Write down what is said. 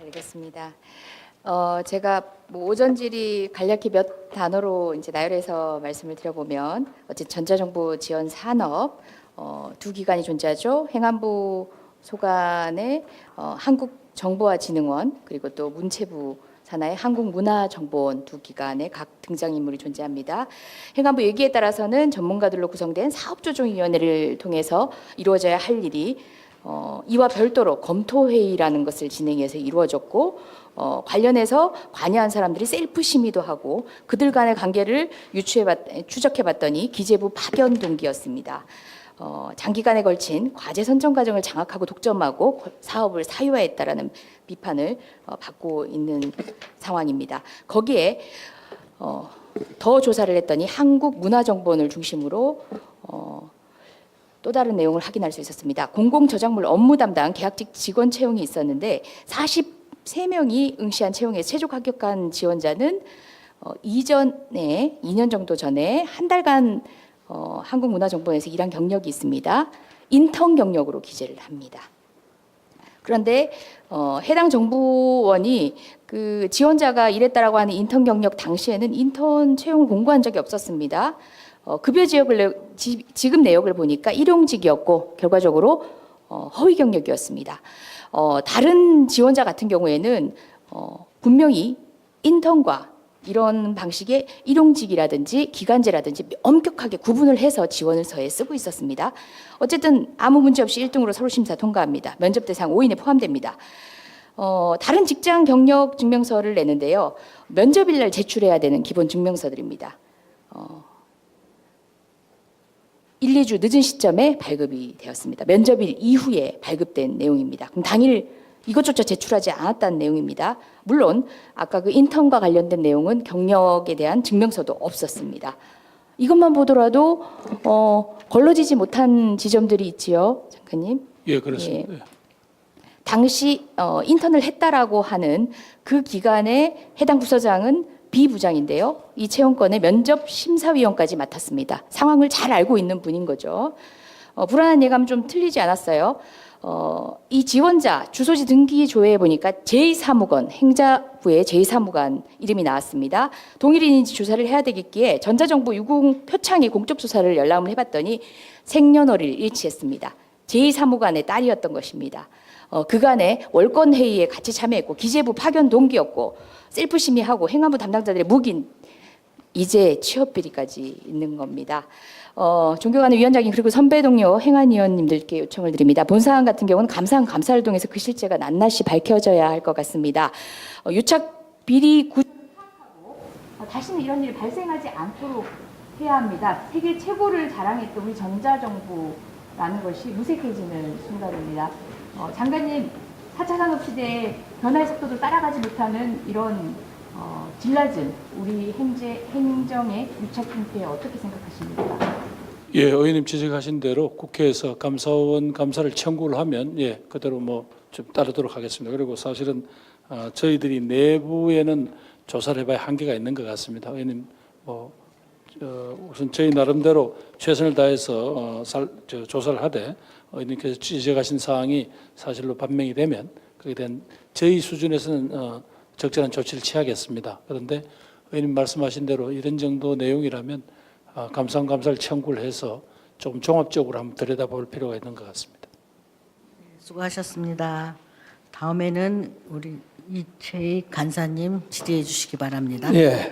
알겠습니다. 제가 뭐 오전 질의 간략히 몇 단어로 이제 나열해서 말씀을 드려보면 어쨌든 전자정보 지원 산업 두 기관이 존재하죠. 행안부 소관의 한국정보화진흥원 그리고 또 문체부 산하의 한국문화정보원 두 기관의 각 등장인물이 존재합니다. 행안부 얘기에 따라서는 전문가들로 구성된 사업조정위원회를 통해서 이루어져야 할 일이 이와 별도로 검토회의라는 것을 진행해서 이루어졌고 관련해서 관여한 사람들이 셀프 심의도 하고 그들 간의 관계를 추적해봤더니 기재부 파견 동기였습니다. 장기간에 걸친 과제 선정 과정을 장악하고 독점하고 사업을 사유화했다라는 비판을 받고 있는 상황입니다. 거기에 더 조사를 했더니 한국문화정보원을 중심으로 또 다른 내용을 확인할 수 있었습니다. 공공저작물 업무 담당 계약직 직원 채용이 있었는데 43명이 응시한 채용에 최종 합격한 지원자는 이전에 2년 정도 전에 한 달간 한국문화정보원에서 일한 경력이 있습니다. 인턴 경력으로 기재를 합니다. 그런데 해당 정보원이 그 지원자가 일했다라고 하는 인턴 경력 당시에는 인턴 채용을 공고한 적이 없었습니다. 급여 지급 내역을 보니까 일용직이었고 결과적으로 허위 경력이었습니다. 다른 지원자 같은 경우에는 분명히 인턴과 이런 방식의 일용직이라든지 기간제라든지 엄격하게 구분을 해서 지원을 서에 쓰고 있었습니다. 어쨌든 아무 문제 없이 1등으로 서류심사 통과합니다. 면접 대상 5인에 포함됩니다. 다른 직장 경력 증명서를 내는데요. 면접일 날 제출해야 되는 기본 증명서들입니다. 1, 2주 늦은 시점에 발급이 되었습니다. 면접일 이후에 발급된 내용입니다. 그럼 당일 이것조차 제출하지 않았다는 내용입니다. 물론 아까 그 인턴과 관련된 내용은 경력에 대한 증명서도 없었습니다. 이것만 보더라도 걸러지지 못한 지점들이 있지요, 장관님. 예, 그렇습니다. 예. 당시 인턴을 했다라고 하는 그 기간에 해당 부서장은 비부장인데요. 이 채용권의 면접 심사위원까지 맡았습니다. 상황을 잘 알고 있는 분인 거죠. 불안한 예감은 좀 틀리지 않았어요. 이 지원자 주소지 등기 조회해 보니까 제2사무관, 행자부의 제2사무관 이름이 나왔습니다. 동일인인지 조사를 해야 되겠기에 전자정보 유공 표창의 공적 조사를 열람을 해봤더니 생년월일 일치했습니다. 제2사무관의 딸이었던 것입니다. 그간에 월권 회의에 같이 참여했고 기재부 파견 동기였고 셀프 심의하고 행안부 담당자들의 묵인 이제 취업 비리까지 있는 겁니다. 존경하는 위원장님 그리고 선배 동료 행안위원님들께 요청을 드립니다. 본 사안 같은 경우는 감사한 감사를 통해서 그 실체가 낱낱이 밝혀져야 할 것 같습니다. 유착 비리 파악하고 다시는 이런 일이 발생하지 않도록 해야 합니다. 세계 최고를 자랑했던 우리 전자정보라는 것이 무색해지는 순간입니다. 장관님 4차 산업시대의 변화의 속도를 따라가지 못하는 이런 질 낮은 우리 행정의 유착 형태에 어떻게 생각하십니까? 예, 의원님 지적하신 대로 국회에서 감사원 감사를 청구를 하면 예, 그대로 뭐 좀 따르도록 하겠습니다. 그리고 사실은 저희들이 내부에는 조사를 해봐야 한계가 있는 것 같습니다. 의원님 우선 저희 나름대로 최선을 다해서 조사를 하되 의원님께서 지적하신 사항이 사실로 판명이 되면 그에 대한 저희 수준에서는 적절한 조치를 취하겠습니다. 그런데 의원님 말씀하신 대로 이런 정도 내용이라면 감사원 감사를 청구를 해서 조금 종합적으로 한번 들여다볼 필요가 있는 것 같습니다. 수고하셨습니다. 다음에는 우리 이채익 간사님 질의해 주시기 바랍니다. 예.